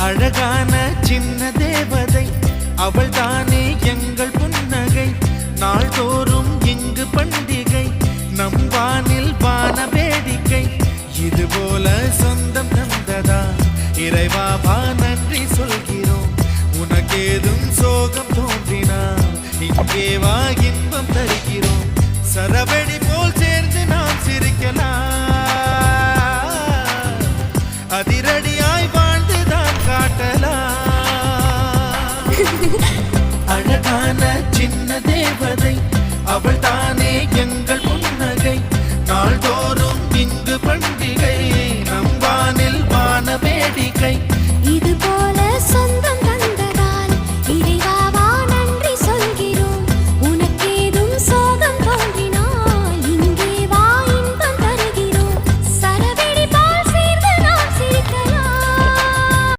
அழகான சின்ன தேவதை அவள் தானே எங்கள் புன்னகை. நாள்தோறும் இங்கு பண்டிகை, நம் வானில் வான வேடிக்கை. இதுபோல சொந்தம் தந்ததா இறைவாவா நன்றி சொல்கிறோம். உனக்கேதும் சோகம் தோன்றினா இங்கே வா இன்பம் தருகிறோம். சரவெடி